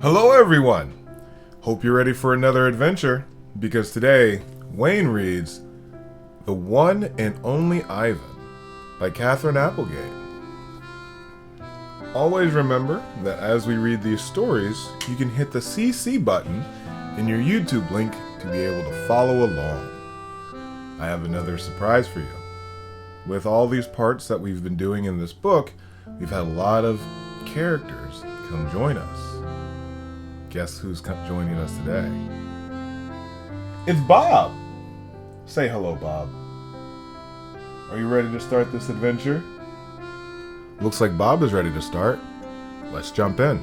Hello everyone! Hope you're ready for another adventure, because today, Wayne reads The One and Only Ivan by Catherine Applegate. Always remember that as we read these stories, you can hit the CC button in your YouTube link to be able to follow along. I have another surprise for you. With all these parts that we've been doing in this book, we've had a lot of characters come join us. Guess who's joining us today? It's Bob! Say hello, Bob. Are you ready to start this adventure? Looks like Bob is ready to start. Let's jump in.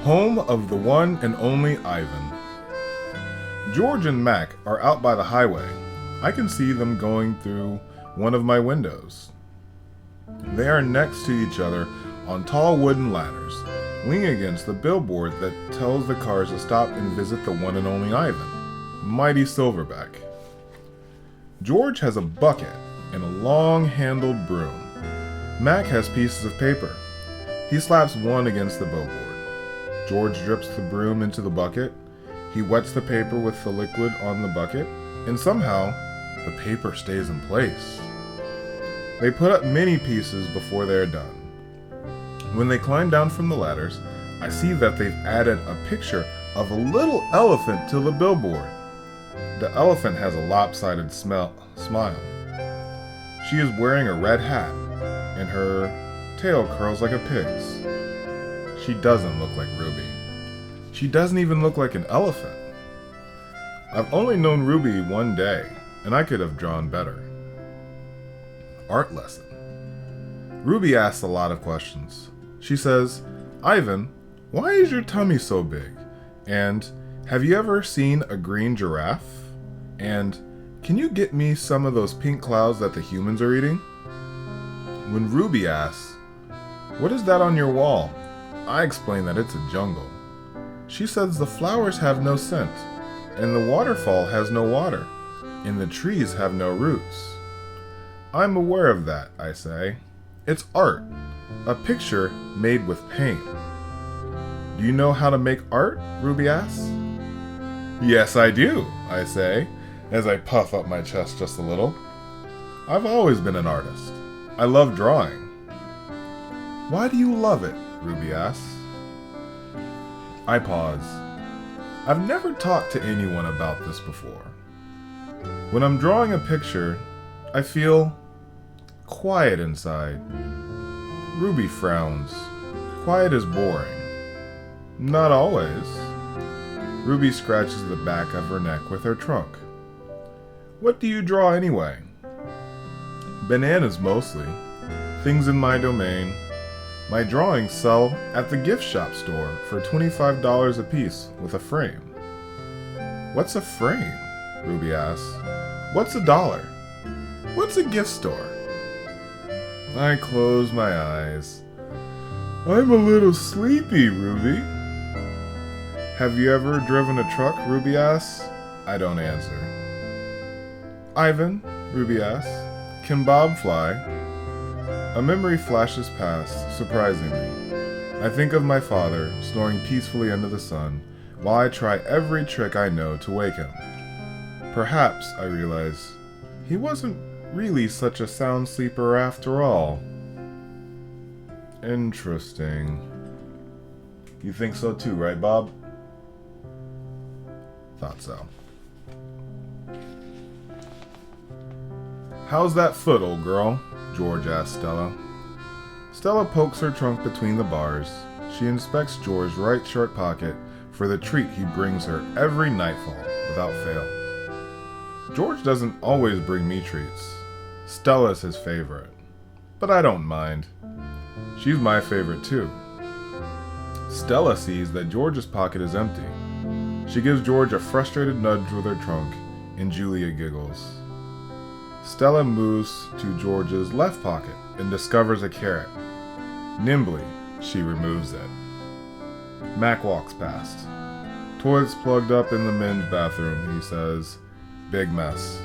Home of the one and only Ivan. George and Mac are out by the highway. I can see them going through one of my windows. They are next to each other on tall wooden ladders, leaning against the billboard that tells the cars to stop and visit the one and only Ivan, mighty Silverback. George has a bucket and a long-handled broom. Mac has pieces of paper. He slaps one against the billboard. George drips the broom into the bucket. He wets the paper with the liquid on the bucket, and somehow the paper stays in place. They put up many pieces before they are done. When they climb down from the ladders, I see that they've added a picture of a little elephant to the billboard. The elephant has a lopsided smile. She is wearing a red hat, and her tail curls like a pig's. She doesn't look like Ruby. She doesn't even look like an elephant. I've only known Ruby one day, and I could have drawn better. Art lesson. Ruby asks a lot of questions. She says, "Ivan, why is your tummy so big? And have you ever seen a green giraffe? And can you get me some of those pink clouds that the humans are eating?" When Ruby asks, "What is that on your wall?" I explain that it's a jungle. She says the flowers have no scent, and the waterfall has no water, and the trees have no roots. I'm aware of that, I say. It's art. A picture made with paint. Do you know how to make art? Ruby asks. Yes, I do, I say, as I puff up my chest just a little. I've always been an artist. I love drawing. Why do you love it? Ruby asks. I pause. I've never talked to anyone about this before. When I'm drawing a picture, I feel quiet inside. Ruby frowns. Quiet is boring. Not always. Ruby scratches the back of her neck with her trunk. What do you draw anyway? Bananas mostly. Things in my domain. My drawings sell at the gift shop store for $25 a piece with a frame. What's a frame? Ruby asks. What's $1? What's a gift store? I close my eyes. I'm a little sleepy, Ruby. Have you ever driven a truck? Ruby asks. I don't answer. Ivan, Ruby asks, can Bob fly? A memory flashes past, surprising me. I think of my father, snoring peacefully under the sun, while I try every trick I know to wake him. Perhaps, I realize, he wasn't really such a sound sleeper after all. Interesting. You think so too, right, Bob? Thought so. How's that foot, old girl? George asks Stella. Stella pokes her trunk between the bars. She inspects George's right short pocket for the treat he brings her every nightfall, without fail. George doesn't always bring me treats. Stella's his favorite. But I don't mind. She's my favorite too. Stella sees that George's pocket is empty. She gives George a frustrated nudge with her trunk, and Julia giggles. Stella moves to George's left pocket and discovers a carrot. Nimbly, she removes it. Mac walks past. Toilet's plugged up in the men's bathroom, he says. Big mess.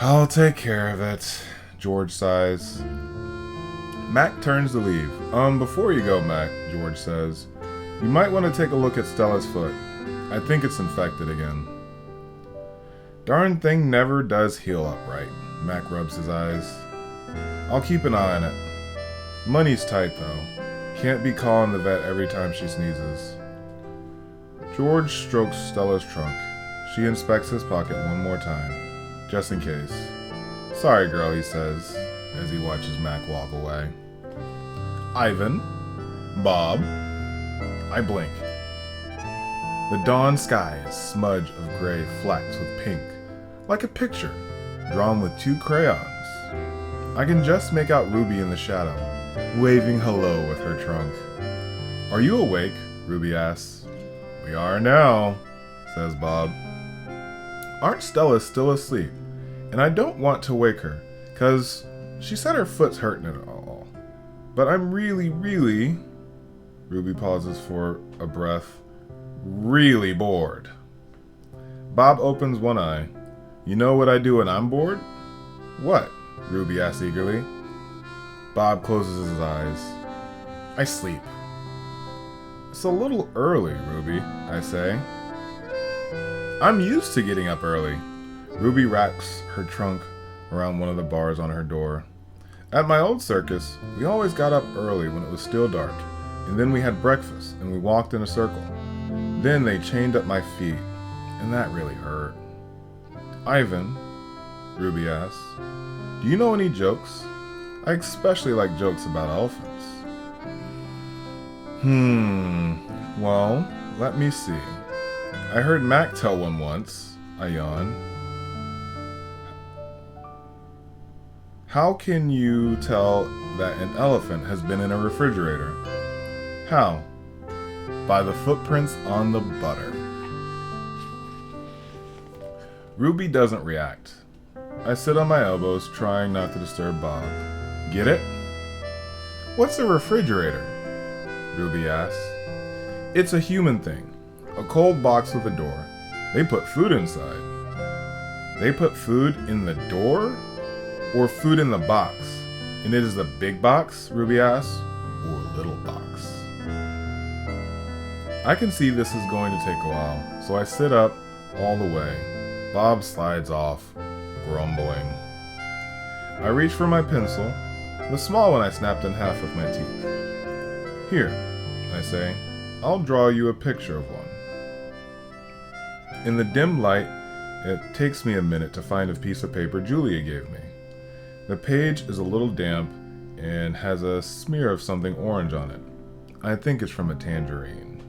I'll take care of it, George sighs. Mac turns to leave. Before you go, Mac, George says, you might want to take a look at Stella's foot. I think it's infected again. Darn thing never does heal up right. Mac rubs his eyes. I'll keep an eye on it. Money's tight, though. Can't be calling the vet every time she sneezes. George strokes Stella's trunk. She inspects his pocket one more time, just in case. Sorry, girl, he says, as he watches Mac walk away. Ivan? Bob? I blink. The dawn sky is a smudge of gray flecked with pink, like a picture drawn with 2 crayons. I can just make out Ruby in the shadow, waving hello with her trunk. Are you awake? Ruby asks. We are now, says Bob. Aren't Stella still asleep? And I don't want to wake her, 'cause she said her foot's hurting it all. But I'm really, Ruby pauses for a breath, really bored. Bob opens one eye. You know what I do when I'm bored? What? Ruby asks eagerly. Bob closes his eyes. I sleep. It's a little early, Ruby, I say. I'm used to getting up early. Ruby wraps her trunk around one of the bars on her door. At my old circus, we always got up early when it was still dark, and then we had breakfast and we walked in a circle. Then they chained up my feet, and that really hurt. Ivan, Ruby asks, do you know any jokes? I especially like jokes about elephants. Well, let me see. I heard Mac tell one once. I yawn. How can you tell that an elephant has been in a refrigerator? How? By the footprints on the butter. Ruby doesn't react. I sit on my elbows, trying not to disturb Bob. Get it? What's a refrigerator? Ruby asks. It's a human thing. A cold box with a door. They put food inside. They put food in the door? Or food in the box? And it is the big box, Ruby asks, or little box? I can see this is going to take a while, so I sit up all the way. Bob slides off, grumbling. I reach for my pencil, the small one I snapped in half with my teeth. Here, I say, I'll draw you a picture of one. In the dim light, it takes me a minute to find a piece of paper Julia gave me. The page is a little damp and has a smear of something orange on it. I think it's from a tangerine.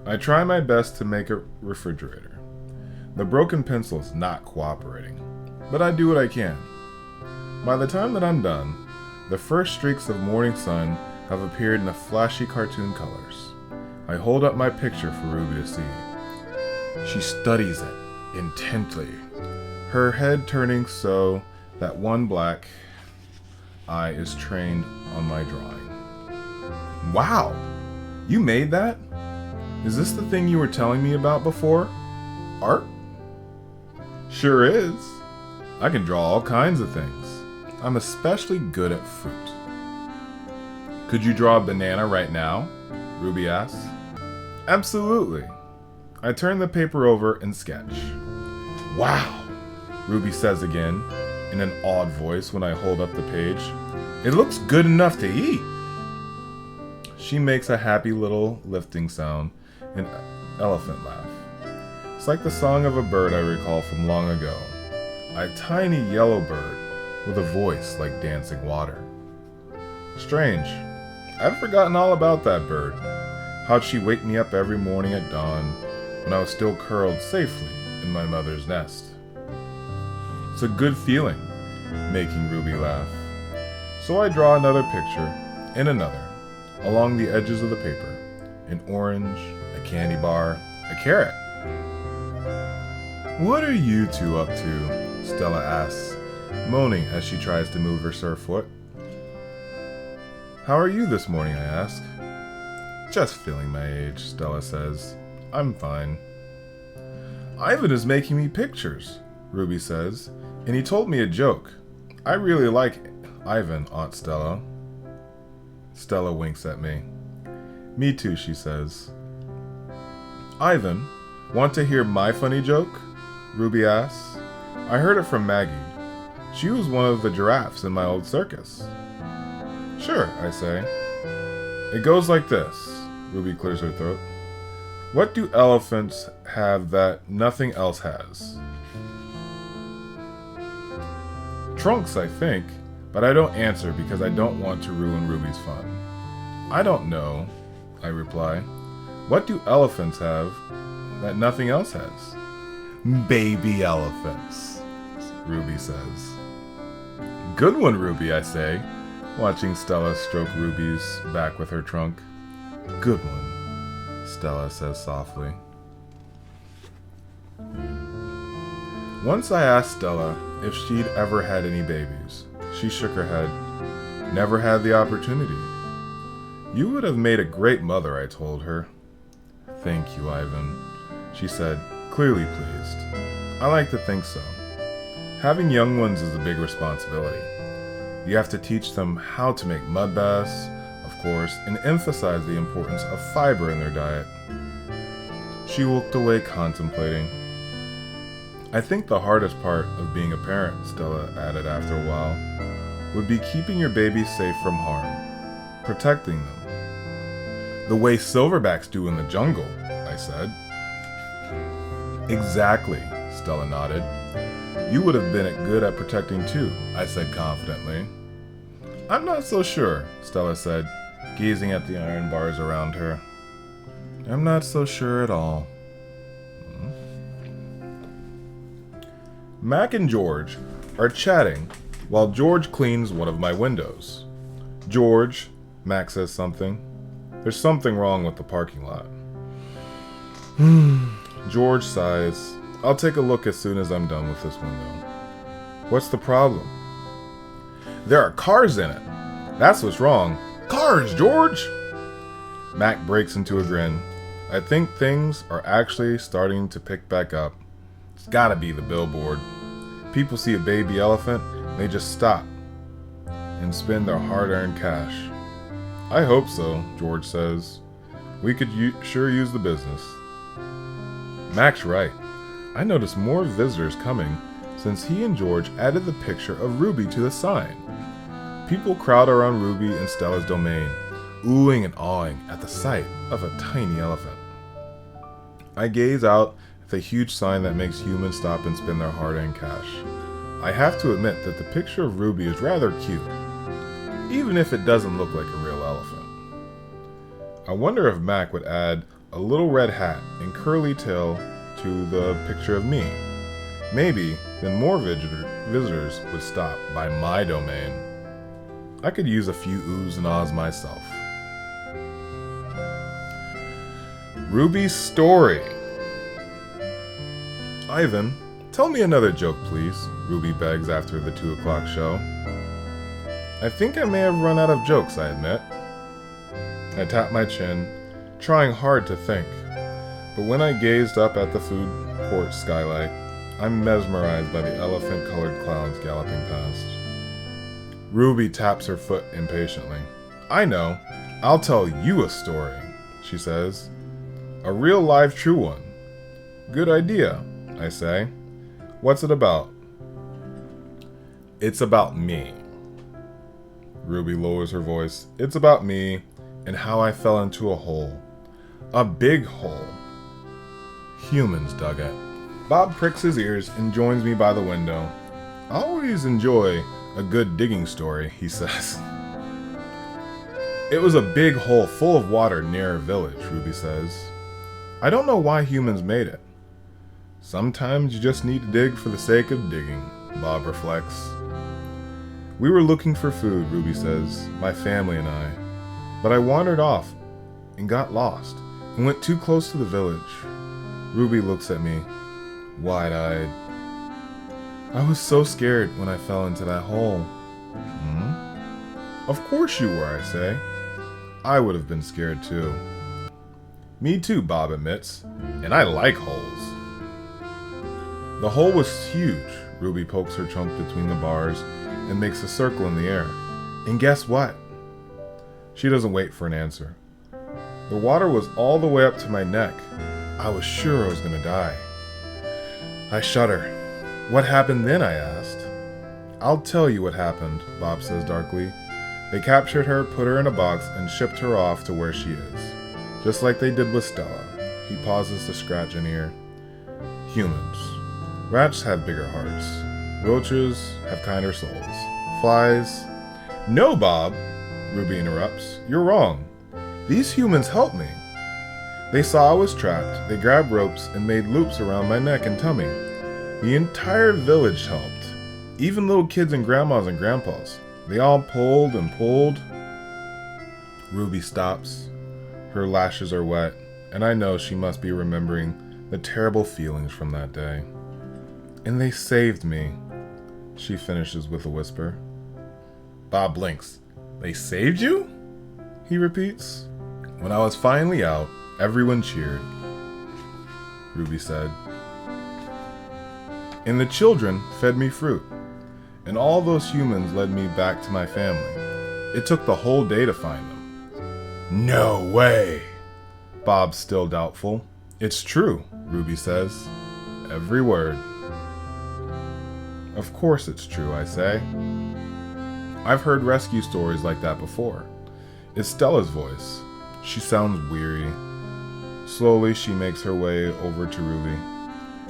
I try my best to make a refrigerator. The broken pencil is not cooperating, but I do what I can. By the time that I'm done, the first streaks of morning sun have appeared in the flashy cartoon colors. I hold up my picture for Ruby to see. She studies it intently, her head turning so that one black eye is trained on my drawing. Wow! You made that? Is this the thing you were telling me about before? Art? Sure is. I can draw all kinds of things. I'm especially good at fruit. Could you draw a banana right now? Ruby asks. Absolutely. I turn the paper over and sketch. Wow! Ruby says again, in an odd voice when I hold up the page. It looks good enough to eat. She makes a happy little lifting sound, an elephant laugh. It's like the song of a bird I recall from long ago. A tiny yellow bird with a voice like dancing water. Strange. I'd forgotten all about that bird. How'd she wake me up every morning at dawn when I was still curled safely in my mother's nest. It's a good feeling, making Ruby laugh. So I draw another picture, and another, along the edges of the paper. An orange, a candy bar, a carrot. What are you two up to? Stella asks, moaning as she tries to move her surf foot. How are you this morning, I ask. Just feeling my age, Stella says. I'm fine. Ivan is making me pictures, Ruby says, and he told me a joke. I really like Ivan, Aunt Stella. Stella winks at me. Me too, she says. Ivan, want to hear my funny joke? Ruby asks. I heard it from Maggie. She was one of the giraffes in my old circus. Sure, I say. It goes like this. Ruby clears her throat. What do elephants have that nothing else has? Trunks, I think, but I don't answer because I don't want to ruin Ruby's fun. I don't know, I reply. What do elephants have that nothing else has? Baby elephants, Ruby says. Good one, Ruby, I say, watching Stella stroke Ruby's back with her trunk. Good one, Stella says softly. Once I asked Stella if she'd ever had any babies. She shook her head. Never had the opportunity. You would have made a great mother, I told her. Thank you, Ivan, she said, clearly pleased. I like to think so. Having young ones is a big responsibility. You have to teach them how to make mud baths, of course, and emphasize the importance of fiber in their diet. She walked away contemplating. I think the hardest part of being a parent, Stella added after a while, would be keeping your babies safe from harm, protecting them. The way silverbacks do in the jungle, I said. Exactly, Stella nodded. You would have been good at protecting too, I said confidently. I'm not so sure, Stella said, gazing at the iron bars around her. I'm not so sure at all. Mac and George are chatting while George cleans one of my windows. George, Mac says something. There's something wrong with the parking lot. George sighs. I'll take a look as soon as I'm done with this window. What's the problem? There are cars in it. That's what's wrong. Cars, George! Mac breaks into a grin. I think things are actually starting to pick back up. It's gotta be the billboard. People see a baby elephant, and they just stop and spend their hard-earned cash. I hope so, George says. We could sure use the business. Mac's right. I noticed more visitors coming since he and George added the picture of Ruby to the sign. People crowd around Ruby and Stella's domain, oohing and awing at the sight of a tiny elephant. I gaze out at the huge sign that makes humans stop and spend their hard-earned cash. I have to admit that the picture of Ruby is rather cute, even if it doesn't look like a real elephant. I wonder if Mac would add a little red hat and curly tail to the picture of me. Maybe then more visitors would stop by my domain. I could use a few oohs and ahs myself. Ruby's story. Ivan, tell me another joke, please, Ruby begs after the 2 o'clock show. I think I may have run out of jokes, I admit. I tap my chin, trying hard to think. But when I gazed up at the food court skylight, I'm mesmerized by the elephant-colored clouds galloping past. Ruby taps her foot impatiently. I know. I'll tell you a story, she says. A real live true one. Good idea, I say. What's it about? It's about me. Ruby lowers her voice. It's about me and how I fell into a hole. A big hole. Humans dug it. Bob pricks his ears and joins me by the window. I always enjoy a good digging story, he says. It was a big hole full of water near a village, Ruby says. I don't know why humans made it. Sometimes you just need to dig for the sake of digging, Bob reflects. We were looking for food, Ruby says, my family and I. But I wandered off and got lost and went too close to the village. Ruby looks at me, wide-eyed. I was so scared when I fell into that hole. Of course you were, I say. I would have been scared too. Me too, Bob admits, and I like holes. The hole was huge. Ruby pokes her trunk between the bars and makes a circle in the air. And guess what? She doesn't wait for an answer. The water was all the way up to my neck. I was sure I was going to die. I shudder. What happened then, I asked. I'll tell you what happened, Bob says darkly. They captured her, put her in a box, and shipped her off to where she is. Just like they did with Stella. He pauses to scratch an ear. Humans. Rats have bigger hearts. Roaches have kinder souls. Flies. No, Bob, Ruby interrupts. You're wrong. These humans helped me. They saw I was trapped. They grabbed ropes and made loops around my neck and tummy. The entire village helped. Even little kids and grandmas and grandpas. They all pulled and pulled. Ruby stops. Her lashes are wet, and I know she must be remembering the terrible feelings from that day. And they saved me, she finishes with a whisper. Bob blinks. They saved you? He repeats. When I was finally out, everyone cheered, Ruby said. And the children fed me fruit. And all those humans led me back to my family. It took the whole day to find them. No way! Bob's still doubtful. It's true, Ruby says. Every word. Of course it's true, I say. I've heard rescue stories like that before. It's Stella's voice. She sounds weary. Slowly she makes her way over to Ruby.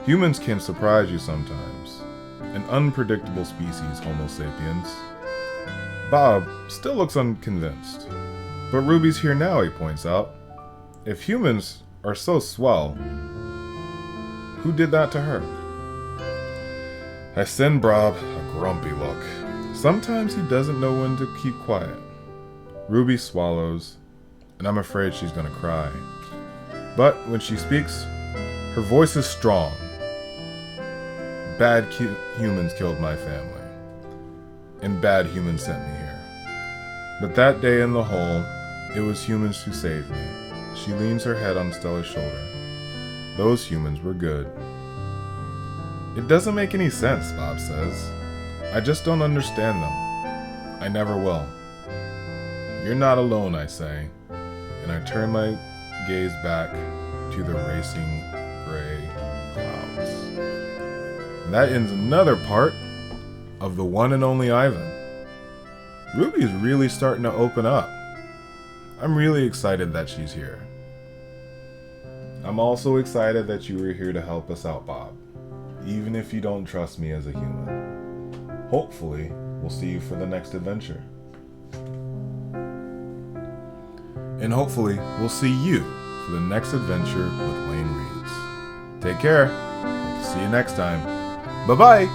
Humans can surprise you sometimes. An unpredictable species, Homo sapiens. Bob still looks unconvinced. But Ruby's here now, he points out. If humans are so swell, who did that to her? I send Bob a grumpy look. Sometimes he doesn't know when to keep quiet. Ruby swallows, and I'm afraid she's gonna cry. But when she speaks, her voice is strong. Bad humans killed my family, and bad humans sent me here. But that day in the hole, it was humans who saved me. She leans her head on Stella's shoulder. Those humans were good. It doesn't make any sense, Bob says. I just don't understand them. I never will. You're not alone, I say, and I turn my gaze back to the racing gray clouds. And that ends another part of the one and only Ivan. Ruby's really starting to open up. I'm really excited that she's here. I'm also excited that you were here to help us out, Bob, even if you don't trust me as a human. Hopefully, we'll see you for the next adventure. And hopefully, we'll see you for the next adventure with Wayne Reads. Take care. Hope to see you next time. Bye-bye.